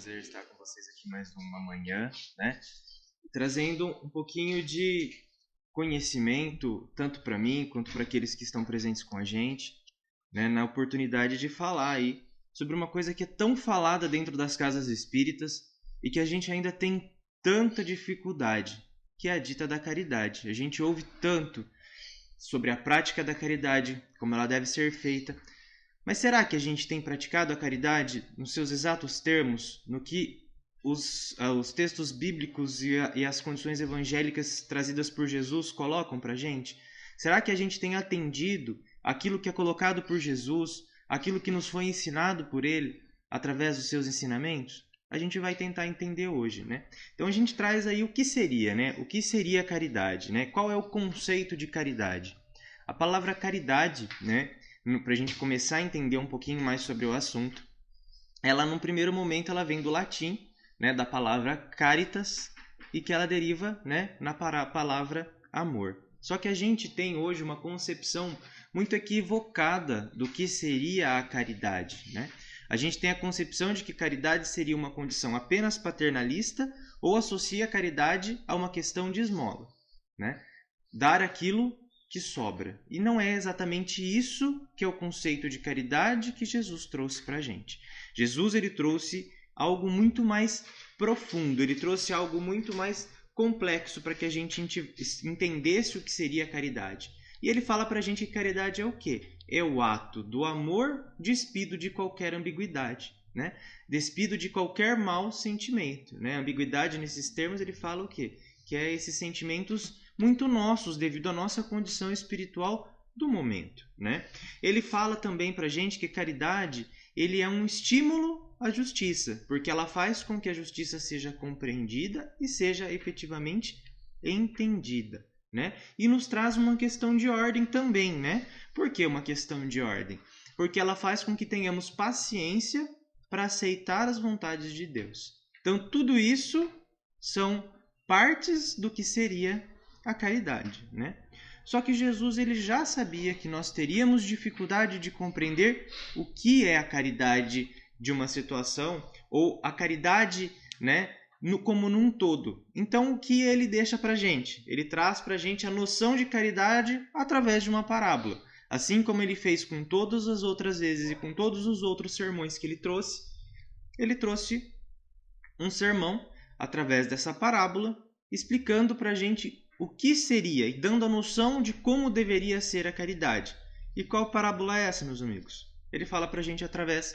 prazer estar com vocês aqui mais uma manhã, né? Trazendo um pouquinho de conhecimento, tanto para mim quanto para aqueles que estão presentes com a gente, né? Na oportunidade de falar aí sobre uma coisa que é tão falada dentro das casas espíritas e que a gente ainda tem tanta dificuldade, que é a dita da caridade. A gente ouve tanto sobre a prática da caridade, como ela deve ser feita. Mas será que a gente tem praticado a caridade nos seus exatos termos, no que os textos bíblicos e as condições evangélicas trazidas por Jesus colocam para a gente? Será que a gente tem atendido aquilo que é colocado por Jesus, aquilo que nos foi ensinado por Ele, através dos seus ensinamentos? A gente vai tentar entender hoje, né? Então a gente traz aí o que seria, né? O que seria a caridade, né? Qual é o conceito de caridade? A palavra caridade, né? Para a gente começar a entender um pouquinho mais sobre o assunto, ela, num primeiro momento, ela vem do latim, né, da palavra caritas, e que ela deriva, né, na palavra amor. Só que a gente tem hoje uma concepção muito equivocada do que seria a caridade, né? A gente tem a concepção de que caridade seria uma condição apenas paternalista ou associa a caridade a uma questão de esmola, né? Dar aquilo que sobra. E não é exatamente isso que é o conceito de caridade que Jesus trouxe para a gente. Jesus, ele trouxe algo muito mais profundo, ele trouxe algo muito mais complexo para que a gente entendesse o que seria a caridade. E ele fala para a gente que caridade é o quê? É o ato do amor despido de qualquer ambiguidade, né? Despido de qualquer mau sentimento, né? Ambiguidade, nesses termos, ele fala o quê? Que é esses sentimentos muito nossos devido à nossa condição espiritual do momento, né? Ele fala também para a gente que caridade ele é um estímulo à justiça, porque ela faz com que a justiça seja compreendida e seja efetivamente entendida, né? E nos traz uma questão de ordem também, né? Por que uma questão de ordem? Porque ela faz com que tenhamos paciência para aceitar as vontades de Deus. Então, tudo isso são partes do que seria a caridade, né? Só que Jesus ele já sabia que nós teríamos dificuldade de compreender o que é a caridade de uma situação ou a caridade, né, como num todo. Então, o que ele deixa para a gente? Ele traz para a gente a noção de caridade através de uma parábola. Assim como ele fez com todas as outras vezes e com todos os outros sermões que ele trouxe um sermão através dessa parábola, explicando para a gente o que seria e dando a noção de como deveria ser a caridade. E qual parábola é essa, meus amigos? Ele fala para a gente através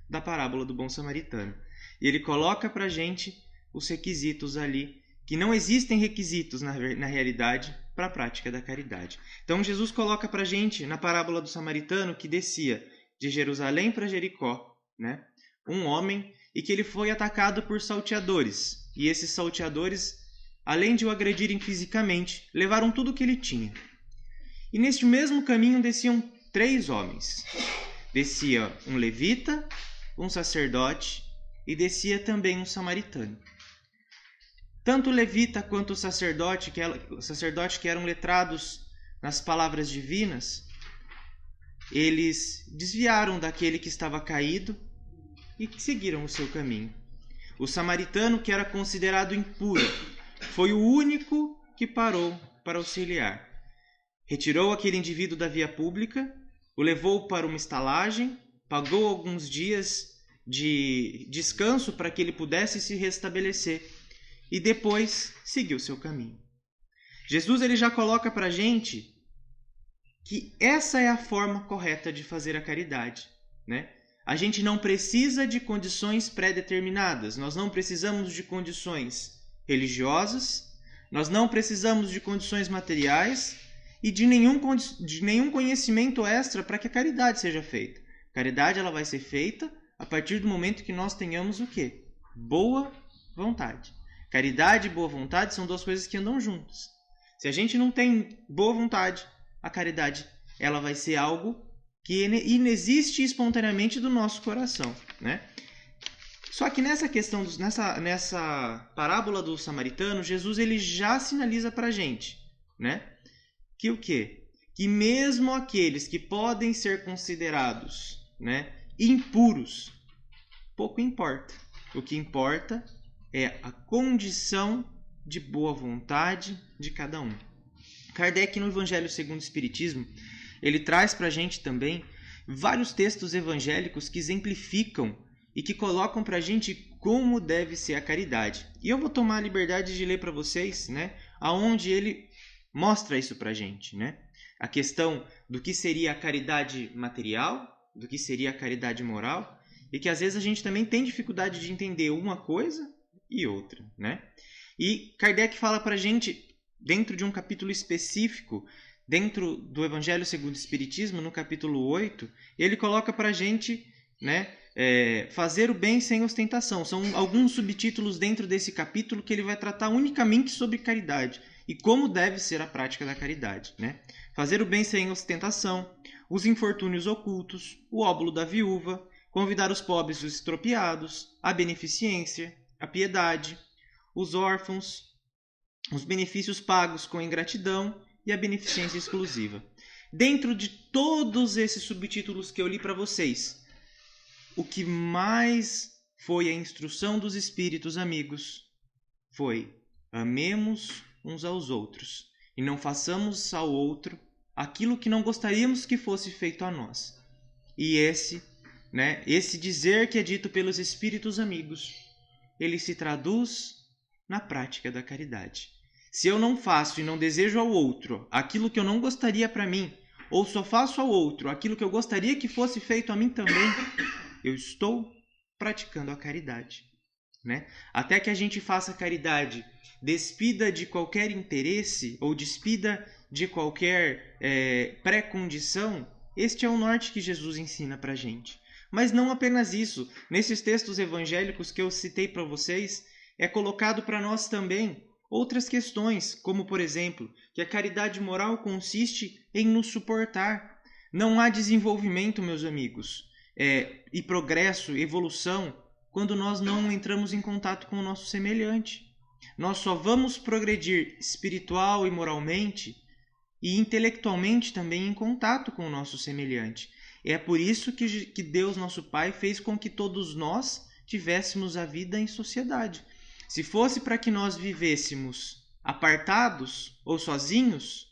da parábola do bom samaritano. E ele coloca para a gente os requisitos ali, que não existem requisitos na realidade para a prática da caridade. Então Jesus coloca para a gente, na parábola do samaritano, que descia de Jerusalém para Jericó, né, um homem, e que ele foi atacado por salteadores. E esses salteadores, além de o agredirem fisicamente, levaram tudo o que ele tinha. E neste mesmo caminho desciam 3 homens. Descia um levita, um sacerdote e descia também um samaritano. Tanto o levita quanto o sacerdote que eram letrados nas palavras divinas, eles desviaram daquele que estava caído e seguiram o seu caminho. O samaritano, que era considerado impuro, foi o único que parou para auxiliar. Retirou aquele indivíduo da via pública, o levou para uma estalagem, pagou alguns dias de descanso para que ele pudesse se restabelecer e depois seguiu seu caminho. Jesus ele já coloca para a gente que essa é a forma correta de fazer a caridade, né? A gente não precisa de condições pré-determinadas, nós não precisamos de condições religiosas, nós não precisamos de condições materiais e de nenhum conhecimento extra para que a caridade seja feita. A caridade ela vai ser feita a partir do momento que nós tenhamos o quê? Boa vontade. Caridade e boa vontade são 2 coisas que andam juntas. Se a gente não tem boa vontade, a caridade ela vai ser algo que inexiste espontaneamente do nosso coração, né? Só que nessa questão, nessa parábola do samaritano, Jesus ele já sinaliza para a gente, né? Que o quê? Que mesmo aqueles que podem ser considerados, né, impuros, pouco importa. O que importa é a condição de boa vontade de cada um. Kardec, no Evangelho segundo o Espiritismo, ele traz para a gente também vários textos evangélicos que exemplificam e que colocam para a gente como deve ser a caridade. E eu vou tomar a liberdade de ler para vocês, né, aonde ele mostra isso para a gente, né? A questão do que seria a caridade material, do que seria a caridade moral, e que às vezes a gente também tem dificuldade de entender uma coisa e outra, né? E Kardec fala para a gente, dentro de um capítulo específico, dentro do Evangelho segundo o Espiritismo, no capítulo 8, ele coloca para a gente, né, fazer o bem sem ostentação. São alguns subtítulos dentro desse capítulo que ele vai tratar unicamente sobre caridade e como deve ser a prática da caridade, né? Fazer o bem sem ostentação, os infortúnios ocultos, o óbolo da viúva, convidar os pobres e os estropiados, a beneficência, a piedade, os órfãos, os benefícios pagos com ingratidão e a beneficência exclusiva. Dentro de todos esses subtítulos que eu li para vocês, o que mais foi a instrução dos espíritos amigos foi: amemos uns aos outros e não façamos ao outro aquilo que não gostaríamos que fosse feito a nós. E esse dizer que é dito pelos espíritos amigos, ele se traduz na prática da caridade. Se eu não faço e não desejo ao outro aquilo que eu não gostaria para mim, ou só faço ao outro aquilo que eu gostaria que fosse feito a mim também, eu estou praticando a caridade, né? Até que a gente faça a caridade despida de qualquer interesse ou despida de qualquer pré-condição, este é o norte que Jesus ensina para a gente. Mas não apenas isso. Nesses textos evangélicos que eu citei para vocês, é colocado para nós também outras questões, como, por exemplo, que a caridade moral consiste em nos suportar. Não há desenvolvimento, meus amigos, e progresso, evolução, quando nós não entramos em contato com o nosso semelhante. Nós só vamos progredir espiritual e moralmente e intelectualmente também em contato com o nosso semelhante. É por isso que Deus, nosso Pai, fez com que todos nós tivéssemos a vida em sociedade. Se fosse para que nós vivêssemos apartados ou sozinhos,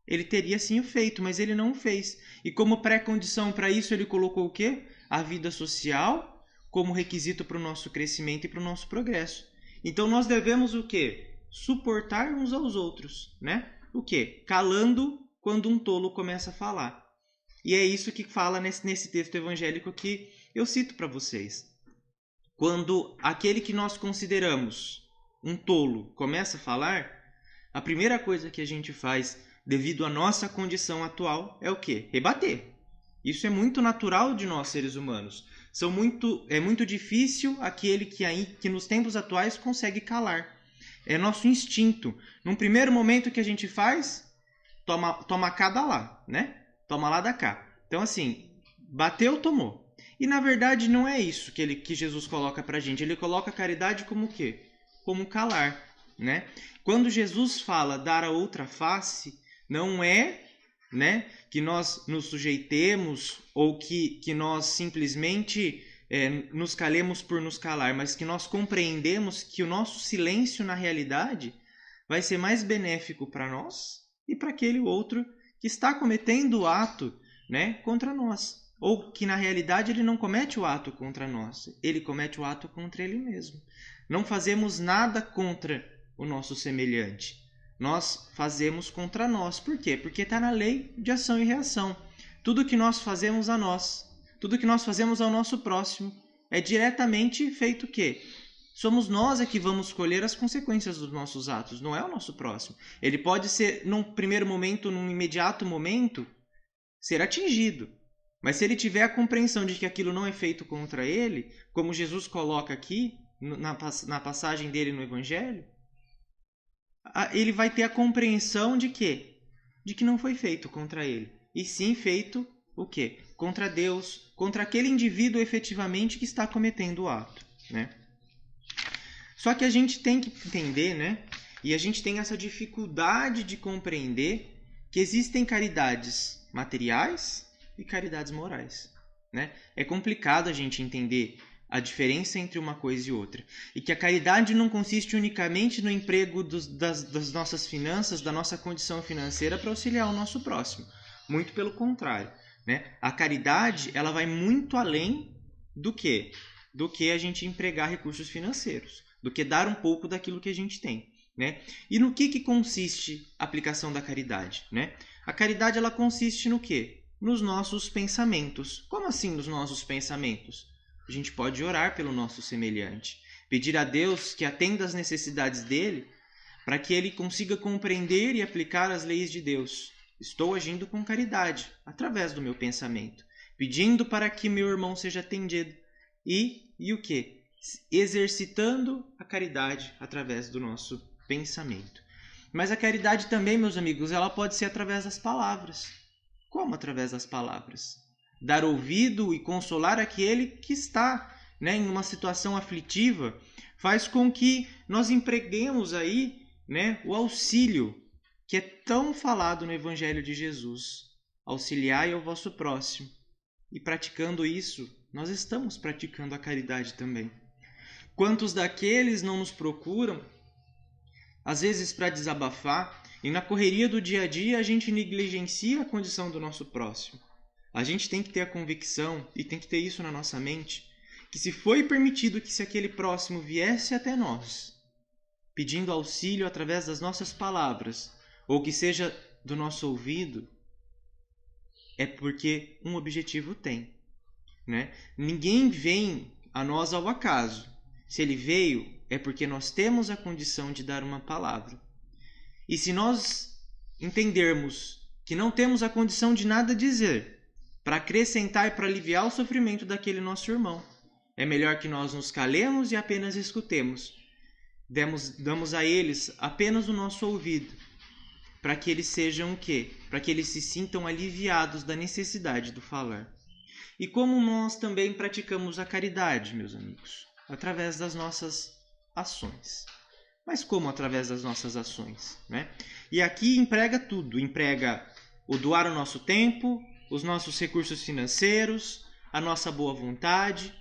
ele teria sim o feito, mas ele não o fez. E como pré-condição para isso, ele colocou o quê? A vida social como requisito para o nosso crescimento e para o nosso progresso. Então nós devemos o quê? Suportar uns aos outros, né? O quê? Calando quando um tolo começa a falar. E é isso que fala nesse texto evangélico que eu cito para vocês. Quando aquele que nós consideramos um tolo começa a falar, a primeira coisa que a gente faz, devido à nossa condição atual, é o quê? Rebater. Isso é muito natural de nós, seres humanos. É muito difícil aquele que nos tempos atuais consegue calar. É nosso instinto. Num primeiro momento, o que a gente faz? Toma cá, dá lá, né? Toma lá, dá cá. Então, assim, bateu, tomou. E, na verdade, não é isso que Jesus coloca pra gente. Ele coloca a caridade como o quê? Como calar, né? Quando Jesus fala dar a outra face, não é, né, que nós nos sujeitemos ou que nós simplesmente nos calemos por nos calar, mas que nós compreendemos que o nosso silêncio, na realidade, vai ser mais benéfico para nós e para aquele outro que está cometendo o ato, né, contra nós. Ou que, na realidade, ele não comete o ato contra nós, ele comete o ato contra ele mesmo. Não fazemos nada contra o nosso semelhante. Nós fazemos contra nós. Por quê? Porque está na lei de ação e reação. Tudo que nós fazemos a nós, tudo que nós fazemos ao nosso próximo, é diretamente feito o quê? Somos nós que vamos colher as consequências dos nossos atos, não é o nosso próximo. Ele pode ser, num primeiro momento, num imediato momento, ser atingido. Mas se ele tiver a compreensão de que aquilo não é feito contra ele, como Jesus coloca aqui, na passagem dele no Evangelho, ele vai ter a compreensão de quê? De que não foi feito contra ele. E sim feito o quê? Contra Deus, contra aquele indivíduo efetivamente que está cometendo o ato, né? Só que a gente tem que entender, né? E a gente tem essa dificuldade de compreender que existem caridades materiais e caridades morais, né? É complicado a gente entender a diferença entre uma coisa e outra. E que a caridade não consiste unicamente no emprego das nossas finanças, da nossa condição financeira para auxiliar o nosso próximo. Muito pelo contrário, né? A caridade, ela vai muito além do que a gente empregar recursos financeiros, do que dar um pouco daquilo que a gente tem, né? E no que consiste a aplicação da caridade, né? A caridade, ela consiste no quê? Nos nossos pensamentos. Como assim nos nossos pensamentos? A gente pode orar pelo nosso semelhante, pedir a Deus que atenda às necessidades dele, para que ele consiga compreender e aplicar as leis de Deus. Estou agindo com caridade, através do meu pensamento, pedindo para que meu irmão seja atendido. E o quê? Exercitando a caridade através do nosso pensamento. Mas a caridade também, meus amigos, ela pode ser através das palavras. Como através das palavras? Dar ouvido e consolar aquele que está, né, em uma situação aflitiva, faz com que nós empreguemos aí, né, o auxílio, que é tão falado no Evangelho de Jesus. Auxiliai ao vosso próximo. E praticando isso, nós estamos praticando a caridade também. Quantos daqueles não nos procuram, às vezes para desabafar, e na correria do dia a dia a gente negligencia a condição do nosso próximo. A gente tem que ter a convicção, e tem que ter isso na nossa mente, que se foi permitido que se aquele próximo viesse até nós, pedindo auxílio através das nossas palavras, ou que seja do nosso ouvido, é porque um objetivo tem, né? Ninguém vem a nós ao acaso. Se ele veio, é porque nós temos a condição de dar uma palavra. E se nós entendermos que não temos a condição de nada dizer, para acrescentar e para aliviar o sofrimento daquele nosso irmão, é melhor que nós nos calemos e apenas escutemos. Damos a eles apenas o nosso ouvido, para que eles sejam o quê? Para que eles se sintam aliviados da necessidade do falar. E como nós também praticamos a caridade, meus amigos? Através das nossas ações. Mas como através das nossas ações, né? E aqui emprega tudo. Emprega o doar o nosso tempo, os nossos recursos financeiros, a nossa boa vontade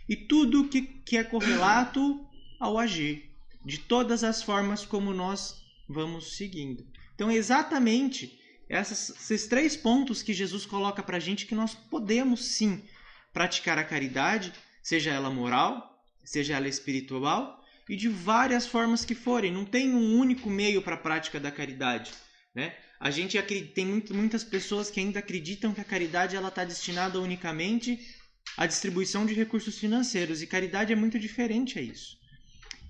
e tudo que é correlato ao agir, de todas as formas como nós vamos seguindo. Então, exatamente esses 3 pontos que Jesus coloca para a gente que nós podemos sim praticar a caridade, seja ela moral, seja ela espiritual, e de várias formas que forem. Não tem um único meio para a prática da caridade, né? A gente tem muitas pessoas que ainda acreditam que a caridade está destinada unicamente à distribuição de recursos financeiros, e caridade é muito diferente a isso.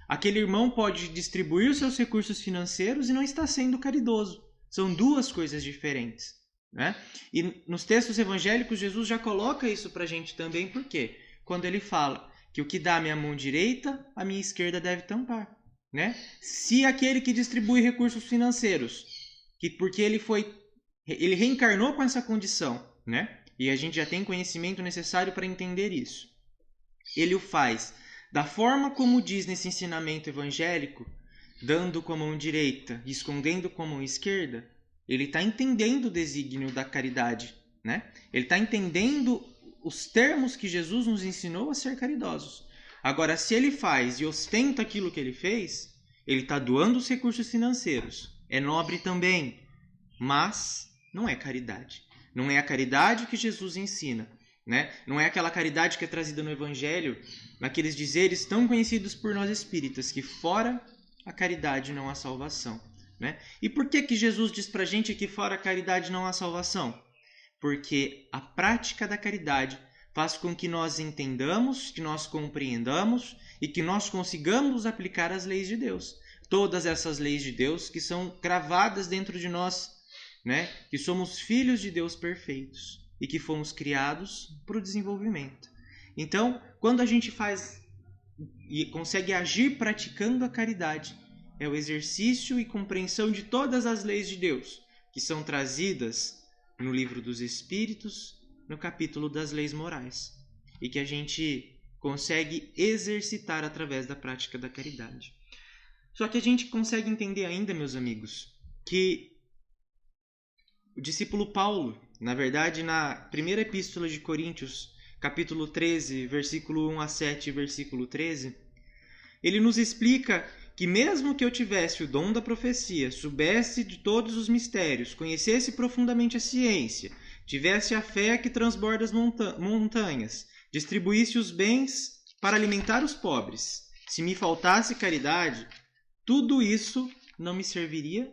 Aquele irmão pode distribuir os seus recursos financeiros e não está sendo caridoso. São 2 coisas diferentes, né? E nos textos evangélicos, Jesus já coloca isso para a gente também. Por quê? Quando ele fala que o que dá a minha mão direita, a minha esquerda deve tampar, né? Se aquele que distribui recursos financeiros, que porque ele reencarnou com essa condição, né? E a gente já tem conhecimento necessário para entender isso. Ele o faz da forma como diz nesse ensinamento evangélico, dando com a mão direita e escondendo com a mão esquerda. Ele está entendendo o desígnio da caridade, né? Ele está entendendo os termos que Jesus nos ensinou a ser caridosos. Agora, se ele faz e ostenta aquilo que ele fez, ele está doando os recursos financeiros. É nobre também, mas não é caridade. Não é a caridade que Jesus ensina, né? Não é aquela caridade que é trazida no Evangelho, naqueles dizeres tão conhecidos por nós espíritas, que fora a caridade não há salvação, né? E por que Jesus diz pra gente que fora a caridade não há salvação? Porque a prática da caridade faz com que nós entendamos, que nós compreendamos e que nós consigamos aplicar as leis de Deus. Todas essas leis de Deus que são cravadas dentro de nós, né? Que somos filhos de Deus perfeitos e que fomos criados para o desenvolvimento. Então, quando a gente faz e consegue agir praticando a caridade, é o exercício e compreensão de todas as leis de Deus, que são trazidas no Livro dos Espíritos, no capítulo das leis morais, e que a gente consegue exercitar através da prática da caridade. Só que a gente consegue entender ainda, meus amigos, que o discípulo Paulo, na verdade, na primeira epístola de Coríntios, capítulo 13, versículo 1 a 7, versículo 13, ele nos explica que mesmo que eu tivesse o dom da profecia, soubesse de todos os mistérios, conhecesse profundamente a ciência, tivesse a fé que transborda as montanhas, distribuísse os bens para alimentar os pobres, se me faltasse caridade, tudo isso não me serviria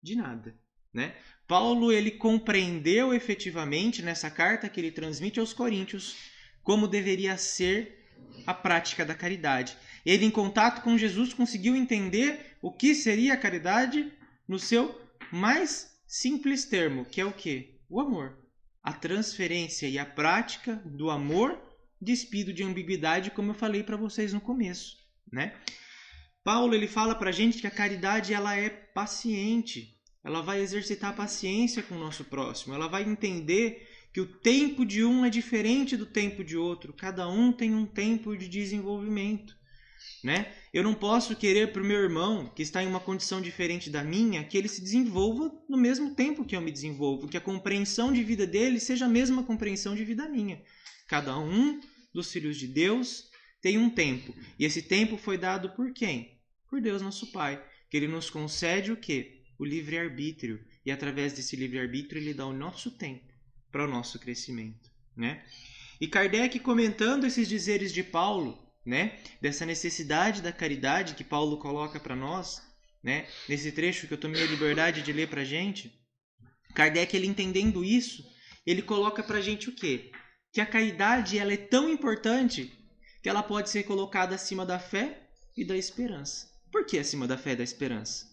de nada, né? Paulo, ele compreendeu efetivamente nessa carta que ele transmite aos Coríntios como deveria ser a prática da caridade. Ele, em contato com Jesus, conseguiu entender o que seria a caridade no seu mais simples termo, que é o quê? O amor. A transferência e a prática do amor despido de ambiguidade, como eu falei para vocês no começo, né? Paulo, ele fala para a gente que a caridade ela é paciente. Ela vai exercitar a paciência com o nosso próximo. Ela vai entender que o tempo de um é diferente do tempo de outro. Cada um tem um tempo de desenvolvimento, né? Eu não posso querer para o meu irmão, que está em uma condição diferente da minha, que ele se desenvolva no mesmo tempo que eu me desenvolvo. Que a compreensão de vida dele seja a mesma compreensão de vida minha. Cada um dos filhos de Deus tem um tempo. E esse tempo foi dado por quem? Por Deus nosso Pai. Que ele nos concede o quê? O livre-arbítrio. E através desse livre-arbítrio ele dá o nosso tempo para o nosso crescimento, né? E Kardec, comentando esses dizeres de Paulo, né, dessa necessidade da caridade que Paulo coloca para nós, né, nesse trecho que eu tomei a liberdade de ler para a gente, Kardec, ele entendendo isso, ele coloca para a gente o quê? Que a caridade ela é tão importante que ela pode ser colocada acima da fé e da esperança. Por que acima da fé e da esperança?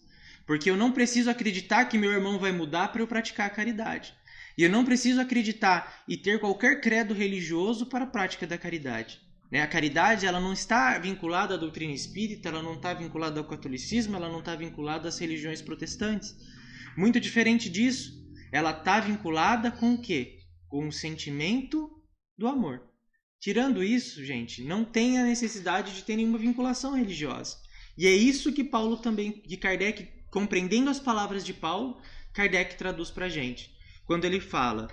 Porque eu não preciso acreditar que meu irmão vai mudar para eu praticar a caridade. E eu não preciso acreditar e ter qualquer credo religioso para a prática da caridade. A caridade ela não está vinculada à doutrina espírita, ela não está vinculada ao catolicismo, ela não está vinculada às religiões protestantes. Muito diferente disso, ela está vinculada com o quê? Com o sentimento do amor. Tirando isso, gente, não tem a necessidade de ter nenhuma vinculação religiosa. E é isso que Paulo também, que Kardec, compreendendo as palavras de Paulo, Kardec traduz para a gente. Quando ele fala,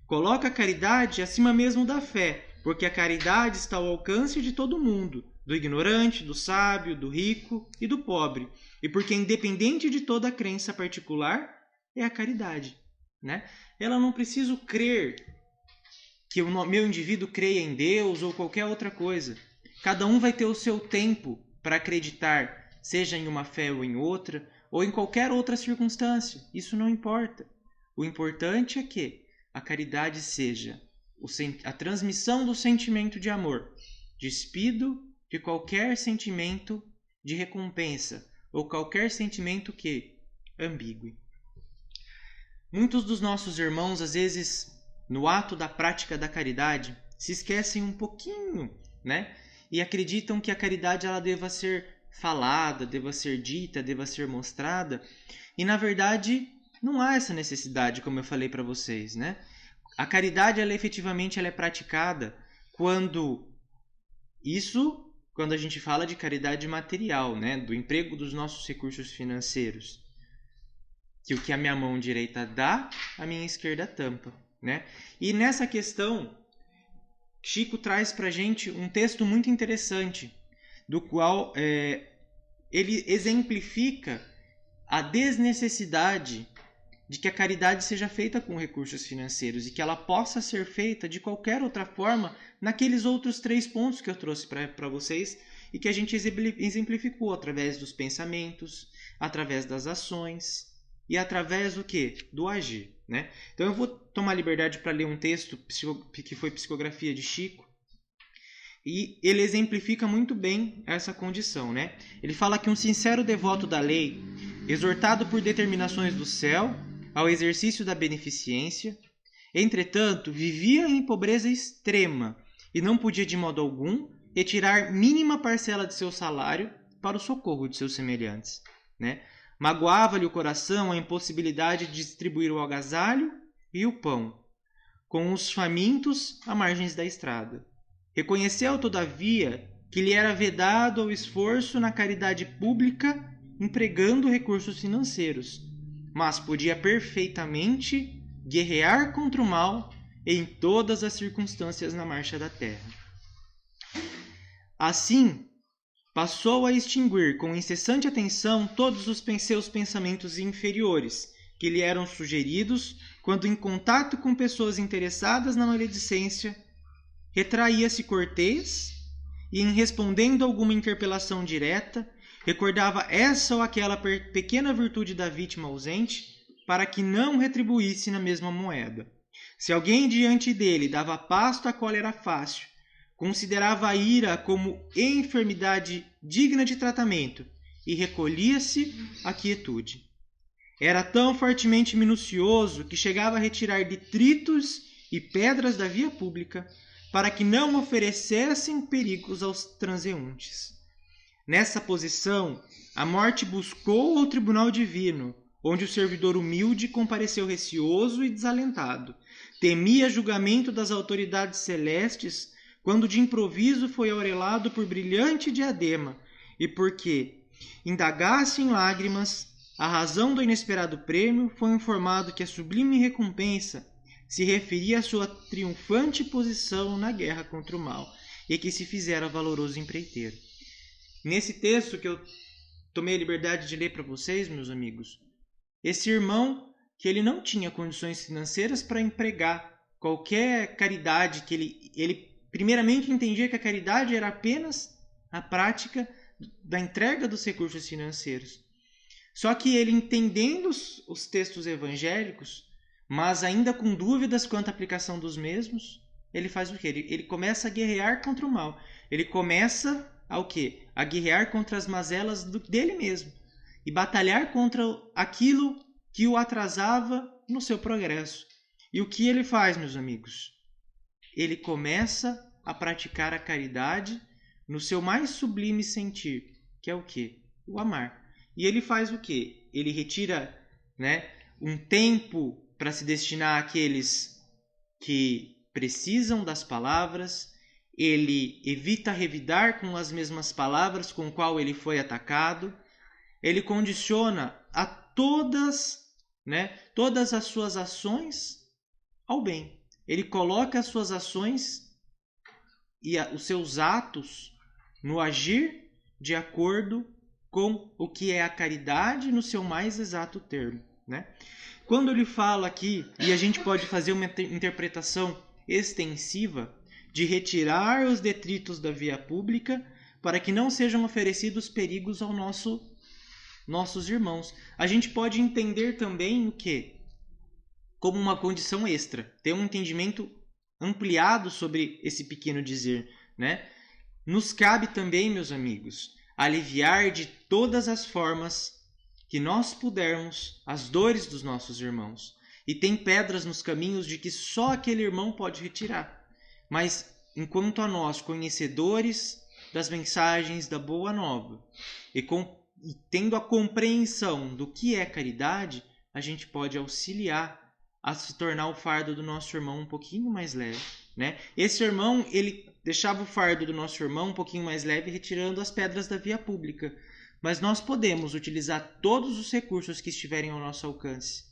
coloca a caridade acima mesmo da fé, porque a caridade está ao alcance de todo mundo, do ignorante, do sábio, do rico e do pobre. E porque independente de toda crença particular, é a caridade, né? Ela não precisa crer que o meu indivíduo creia em Deus ou qualquer outra coisa. Cada um vai ter o seu tempo para acreditar, seja em uma fé ou em outra, ou em qualquer outra circunstância. Isso não importa. O importante é que a caridade seja a transmissão do sentimento de amor, despido de qualquer sentimento de recompensa ou qualquer sentimento que ambíguo. Muitos dos nossos irmãos, às vezes, no ato da prática da caridade, se esquecem um pouquinho, né? E acreditam que a caridade ela deva ser falada, deva ser dita, deva ser mostrada. E, na verdade, não há essa necessidade, como eu falei para vocês, né? A caridade, ela efetivamente ela é praticada quando a gente fala de caridade material, né? Do emprego dos nossos recursos financeiros. Que o que a minha mão direita dá, a minha esquerda tampa, né? E nessa questão, Chico traz para a gente um texto muito interessante, do qual ele exemplifica a desnecessidade de que a caridade seja feita com recursos financeiros e que ela possa ser feita de qualquer outra forma naqueles outros 3 pontos que eu trouxe para vocês e que a gente exemplificou através dos pensamentos, através das ações e através do quê? Do agir, né? Então eu vou tomar liberdade para ler um texto que foi psicografia de Chico e ele exemplifica muito bem essa condição, né? Ele fala que um sincero devoto da lei, exortado por determinações do céu ao exercício da beneficência, entretanto, vivia em pobreza extrema e não podia de modo algum retirar mínima parcela de seu salário para o socorro de seus semelhantes, né? Magoava-lhe o coração a impossibilidade de distribuir o agasalho e o pão com os famintos à margens da estrada. Reconheceu, todavia, que lhe era vedado o esforço na caridade pública empregando recursos financeiros, mas podia perfeitamente guerrear contra o mal em todas as circunstâncias na marcha da terra. Assim, passou a extinguir com incessante atenção todos os seus pensamentos inferiores, que lhe eram sugeridos quando em contato com pessoas interessadas na maledicência, retraía-se cortês e, em respondendo a alguma interpelação direta, recordava essa ou aquela pequena virtude da vítima ausente para que não retribuísse na mesma moeda. Se alguém diante dele dava pasto à cólera fácil, considerava a ira como enfermidade digna de tratamento e recolhia-se à quietude. Era tão fortemente minucioso que chegava a retirar detritos e pedras da via pública para que não oferecessem perigos aos transeuntes. Nessa posição, a morte buscou ao tribunal divino, onde o servidor humilde compareceu receoso e desalentado. Temia julgamento das autoridades celestes, quando de improviso foi aurelado por brilhante diadema, e porque indagasse em lágrimas a razão do inesperado prêmio, foi informado que a sublime recompensa se referia à sua triunfante posição na guerra contra o mal, e que se fizera valoroso empreiteiro. Nesse texto que eu tomei a liberdade de ler para vocês, meus amigos, esse irmão que ele não tinha condições financeiras para empregar qualquer caridade, que ele primeiramente entendia que a caridade era apenas a prática da entrega dos recursos financeiros. Só que ele, entendendo os textos evangélicos, mas ainda com dúvidas quanto à aplicação dos mesmos, ele faz o quê? Ele começa a guerrear contra o mal. Ele começa a o quê? A guerrear contra as mazelas dele mesmo e batalhar contra aquilo que o atrasava no seu progresso. E o que ele faz, meus amigos? Ele começa a praticar a caridade no seu mais sublime sentir, que é o quê? O amar. E ele faz o quê? Ele retira, um tempo para se destinar àqueles que precisam das palavras, ele evita revidar com as mesmas palavras com qual ele foi atacado, ele condiciona a todas as suas ações ao bem. Ele coloca as suas ações e os seus atos no agir de acordo com o que é a caridade no seu mais exato termo. Quando ele fala aqui, e a gente pode fazer uma interpretação extensiva, de retirar os detritos da via pública para que não sejam oferecidos perigos aos nossos irmãos. A gente pode entender também o quê? Como uma condição extra, ter um entendimento ampliado sobre esse pequeno dizer. Nos cabe também, meus amigos, aliviar de todas as formas que nós pudermos as dores dos nossos irmãos. E tem pedras nos caminhos de que só aquele irmão pode retirar. Mas, enquanto a nós, conhecedores das mensagens da Boa Nova, e tendo a compreensão do que é caridade, a gente pode auxiliar a se tornar o fardo do nosso irmão um pouquinho mais leve. Esse irmão, ele deixava o fardo do nosso irmão um pouquinho mais leve, retirando as pedras da via pública. Mas nós podemos utilizar todos os recursos que estiverem ao nosso alcance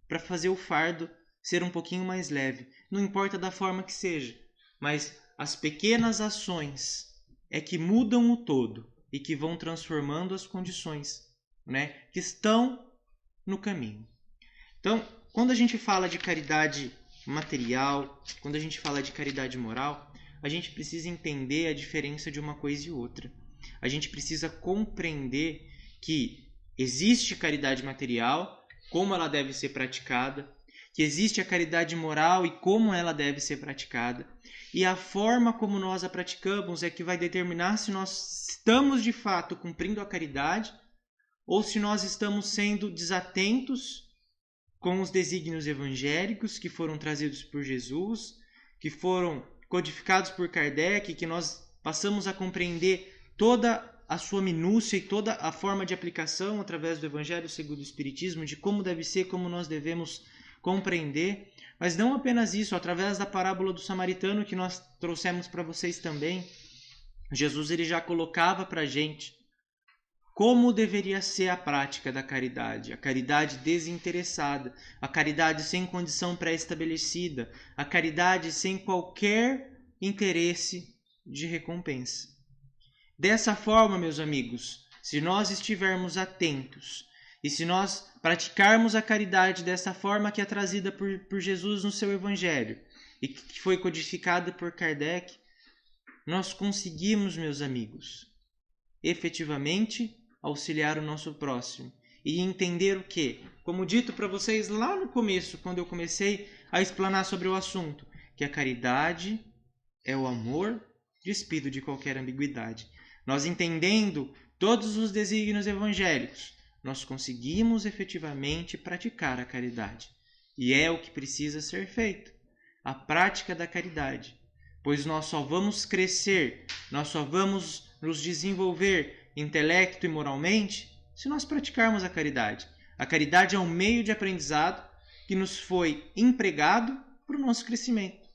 para fazer o fardo ser um pouquinho mais leve. Não importa da forma que seja, mas as pequenas ações é que mudam o todo e que vão transformando as condições que estão no caminho. Então, quando a gente fala de caridade material, quando a gente fala de caridade moral, a gente precisa entender a diferença de uma coisa e outra. A gente precisa compreender que existe caridade material, como ela deve ser praticada, que existe a caridade moral e como ela deve ser praticada. E a forma como nós a praticamos é que vai determinar se nós estamos de fato cumprindo a caridade ou se nós estamos sendo desatentos com os desígnios evangélicos que foram trazidos por Jesus, que foram codificados por Kardec, que nós passamos a compreender toda a sua minúcia e toda a forma de aplicação através do Evangelho segundo o Espiritismo, de como deve ser, como nós devemos compreender. Mas não apenas isso, através da parábola do samaritano que nós trouxemos para vocês também, Jesus ele já colocava para a gente como deveria ser a prática da caridade, a caridade desinteressada, a caridade sem condição pré-estabelecida, a caridade sem qualquer interesse de recompensa. Dessa forma, meus amigos, se nós estivermos atentos e se nós praticarmos a caridade dessa forma que é trazida por Jesus no seu Evangelho e que foi codificada por Kardec, nós conseguimos, meus amigos, efetivamente auxiliar o nosso próximo e entender o que? Como dito para vocês lá no começo, quando eu comecei a explanar sobre o assunto, que a caridade é o amor despido de qualquer ambiguidade. Nós entendendo todos os desígnios evangélicos, nós conseguimos efetivamente praticar a caridade. E é o que precisa ser feito, a prática da caridade. Pois nós só vamos crescer, nós só vamos nos desenvolver intelecto e moralmente se nós praticarmos a caridade. A caridade é um meio de aprendizado que nos foi empregado para o nosso crescimento,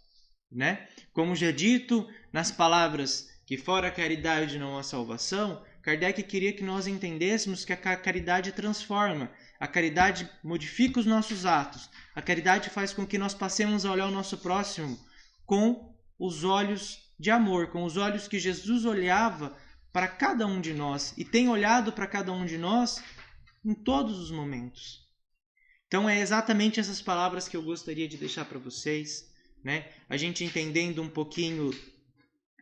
né? Como já dito nas palavras que fora a caridade não há salvação, Kardec queria que nós entendêssemos que a caridade transforma, a caridade modifica os nossos atos, a caridade faz com que nós passemos a olhar o nosso próximo com os olhos de amor, com os olhos que Jesus olhava para cada um de nós e tem olhado para cada um de nós em todos os momentos. Então é exatamente essas palavras que eu gostaria de deixar para vocês, né? A gente entendendo um pouquinho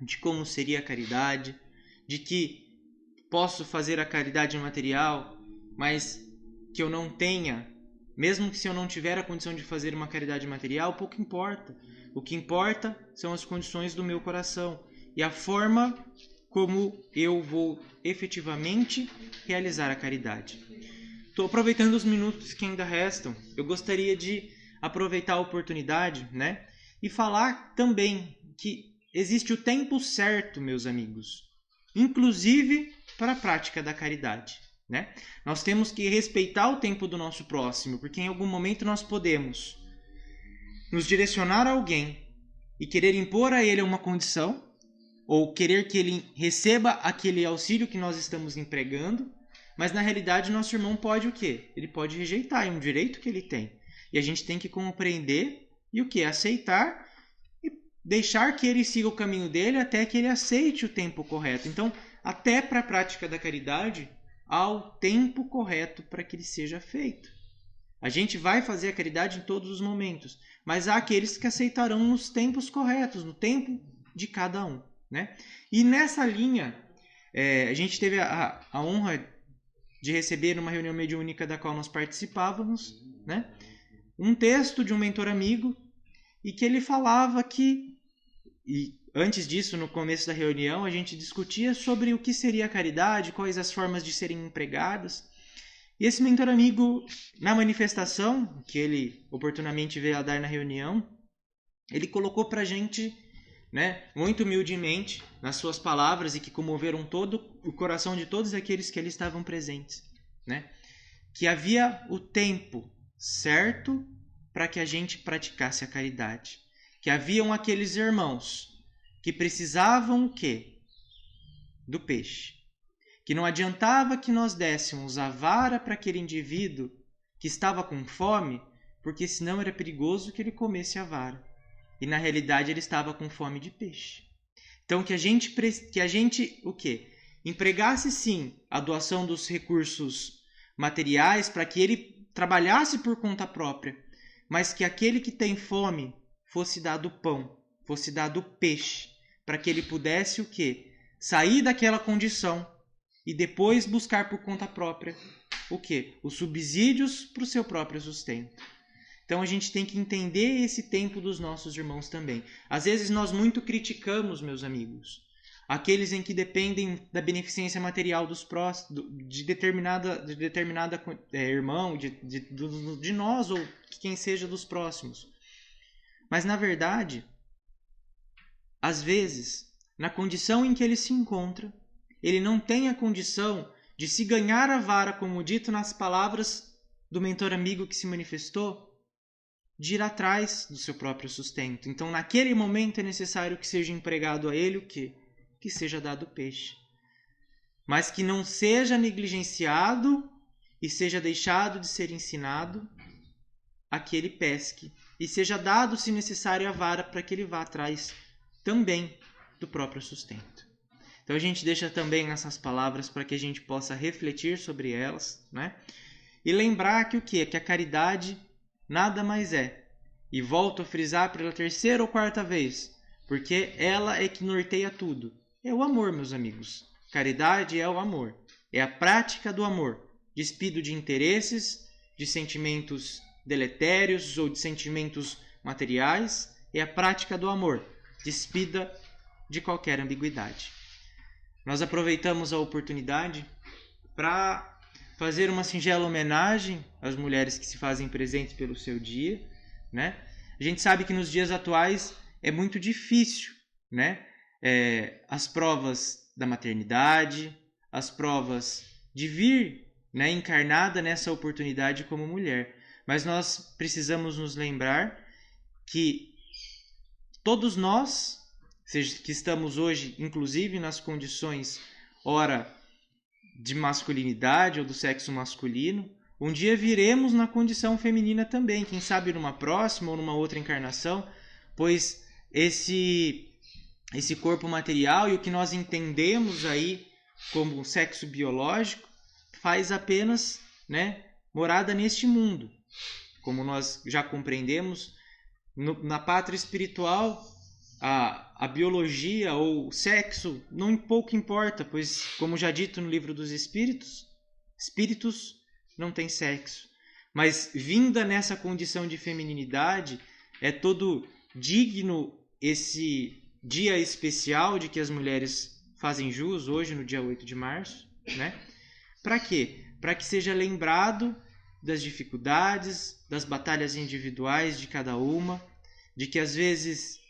de como seria a caridade, de que posso fazer a caridade material, mas que eu não tenha, mesmo que se eu não tiver a condição de fazer uma caridade material, pouco importa. O que importa são as condições do meu coração e a forma como eu vou efetivamente realizar a caridade. Estou aproveitando os minutos que ainda restam. Eu gostaria de aproveitar a oportunidade, né, e falar também que existe o tempo certo, meus amigos, inclusive para a prática da caridade, né? Nós temos que respeitar o tempo do nosso próximo, porque em algum momento nós podemos nos direcionar a alguém e querer impor a ele uma condição, ou querer que ele receba aquele auxílio que nós estamos empregando, mas na realidade nosso irmão pode o quê? Ele pode rejeitar, é um direito que ele tem. E a gente tem que compreender e o quê? Aceitar e deixar que ele siga o caminho dele até que ele aceite o tempo correto. Então, até para a prática da caridade, há o tempo correto para que ele seja feito. A gente vai fazer a caridade em todos os momentos, mas há aqueles que aceitarão nos tempos corretos, no tempo de cada um, né? E nessa linha, a gente teve a honra de receber numa reunião mediúnica da qual nós participávamos, né, um texto de um mentor amigo, e que ele falava que, e antes disso, no começo da reunião, a gente discutia sobre o que seria a caridade, quais as formas de serem empregadas. E esse mentor amigo, na manifestação que ele oportunamente veio a dar na reunião, ele colocou para a gente, né, muito humildemente, nas suas palavras, e que comoveram todo o coração de todos aqueles que ali estavam presentes, né, que havia o tempo certo para que a gente praticasse a caridade. Que haviam aqueles irmãos que precisavam o quê? Do peixe. Que não adiantava que nós dessemos a vara para aquele indivíduo que estava com fome, porque senão era perigoso que ele comesse a vara. E na realidade ele estava com fome de peixe. Então que a gente o quê? Empregasse sim a doação dos recursos materiais para que ele trabalhasse por conta própria, mas que aquele que tem fome fosse dado pão, fosse dado peixe, para que ele pudesse o quê? Sair daquela condição e depois buscar por conta própria o quê? Os subsídios para o seu próprio sustento. Então a gente tem que entender esse tempo dos nossos irmãos também. Às vezes nós muito criticamos, meus amigos, aqueles em que dependem da beneficência material dos próximos, de determinada irmão, de nós ou quem seja dos próximos. Mas na verdade, às vezes, na condição em que ele se encontra, ele não tem a condição de se ganhar a vara, como dito nas palavras do mentor amigo que se manifestou, de ir atrás do seu próprio sustento. Então, naquele momento é necessário que seja empregado a ele o quê? Que seja dado peixe. mas que não seja negligenciado e seja deixado de ser ensinado a que ele pesque, e seja dado, se necessário, a vara para que ele vá atrás também do próprio sustento. Então a gente deixa também essas palavras para que a gente possa refletir sobre elas, né? E lembrar que o quê? Que a caridade nada mais é. E volto a frisar pela terceira ou quarta vez, porque ela é que norteia tudo. É o amor, meus amigos. Caridade é o amor. É a prática do amor, despido de interesses, de sentimentos deletérios ou de sentimentos materiais. É a prática do amor, despida de qualquer ambiguidade. Nós aproveitamos a oportunidade para fazer uma singela homenagem às mulheres que se fazem presentes pelo seu dia, né? A gente sabe que nos dias atuais é muito difícil, né? As provas da maternidade, as provas de vir, né, encarnada nessa oportunidade como mulher. Mas nós precisamos nos lembrar que todos nós, que estamos hoje, inclusive nas condições, ora de masculinidade ou do sexo masculino, um dia viremos na condição feminina também, quem sabe numa próxima ou numa outra encarnação, pois esse corpo material e o que nós entendemos aí como sexo biológico faz apenas, né, morada neste mundo. Como nós já compreendemos, na pátria espiritual, a biologia ou o sexo não pouco importa, pois, como já dito no livro dos Espíritos, espíritos não têm sexo. Mas vinda nessa condição de femininidade, é todo digno esse dia especial de que as mulheres fazem jus hoje, no dia 8 de março, né? Para quê? Para que seja lembrado das dificuldades, das batalhas individuais de cada uma, de que às vezes,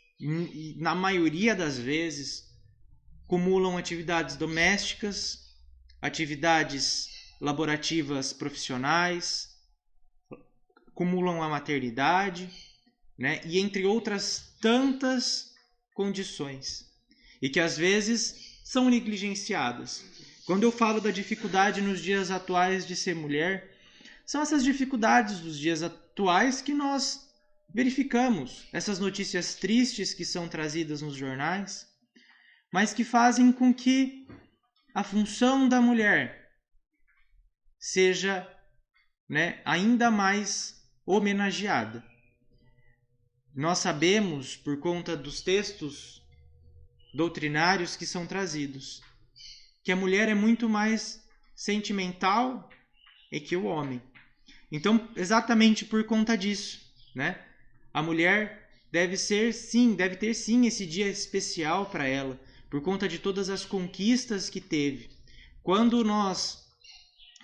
na maioria das vezes, cumulam atividades domésticas, atividades laborativas profissionais, cumulam a maternidade, né? E entre outras tantas condições, e que às vezes são negligenciadas. Quando eu falo da dificuldade nos dias atuais de ser mulher, são essas dificuldades dos dias atuais que nós verificamos, essas notícias tristes que são trazidas nos jornais, mas que fazem com que a função da mulher seja, né, ainda mais homenageada. Nós sabemos, por conta dos textos doutrinários que são trazidos, que a mulher é muito mais sentimental que o homem. Então, exatamente por conta disso, né, a mulher deve ter sim esse dia especial para ela, por conta de todas as conquistas que teve. Quando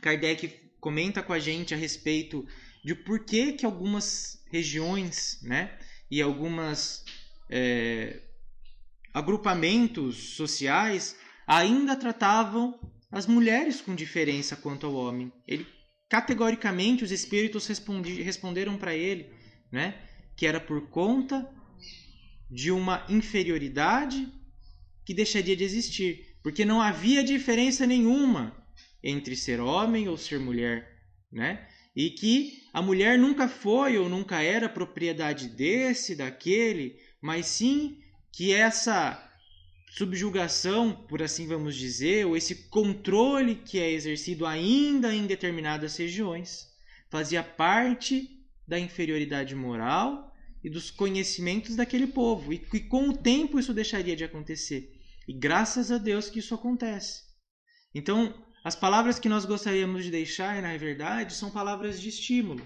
Kardec comenta com a gente a respeito de por que algumas regiões, né, e algumas agrupamentos sociais ainda tratavam as mulheres com diferença quanto ao homem. Ele, categoricamente, os espíritos responderam para ele, né, que era por conta de uma inferioridade que deixaria de existir, porque não havia diferença nenhuma entre ser homem ou ser mulher, né? E que a mulher nunca foi ou nunca era propriedade desse, daquele, mas sim que essa subjugação, por assim vamos dizer, ou esse controle que é exercido ainda em determinadas regiões, fazia parte da inferioridade moral e dos conhecimentos daquele povo, e que com o tempo isso deixaria de acontecer. E graças a Deus que isso acontece. Então, as palavras que nós gostaríamos de deixar, na verdade, são palavras de estímulo,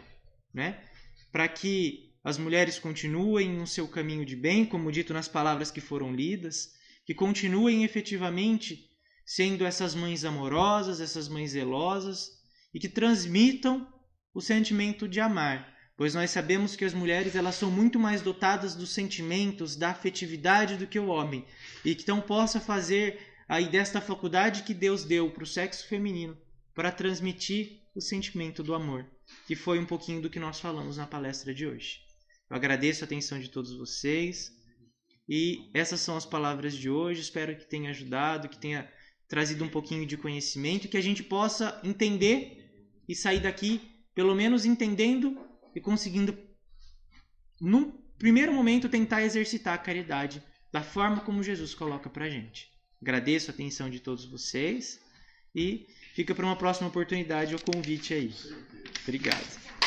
né? Para que as mulheres continuem no seu caminho de bem, como dito nas palavras que foram lidas, que continuem efetivamente sendo essas mães amorosas, essas mães zelosas, e que transmitam o sentimento de amar, pois nós sabemos que as mulheres elas são muito mais dotadas dos sentimentos, da afetividade do que o homem, e que então possa fazer aí desta faculdade que Deus deu para o sexo feminino para transmitir o sentimento do amor, que foi um pouquinho do que nós falamos na palestra de hoje. Eu agradeço a atenção de todos vocês e essas são as palavras de hoje. Espero que tenha ajudado, que tenha trazido um pouquinho de conhecimento, que a gente possa entender e sair daqui, pelo menos entendendo e conseguindo, num primeiro momento, tentar exercitar a caridade da forma como Jesus coloca pra gente. Agradeço a atenção de todos vocês e fica para uma próxima oportunidade o convite aí. Obrigado.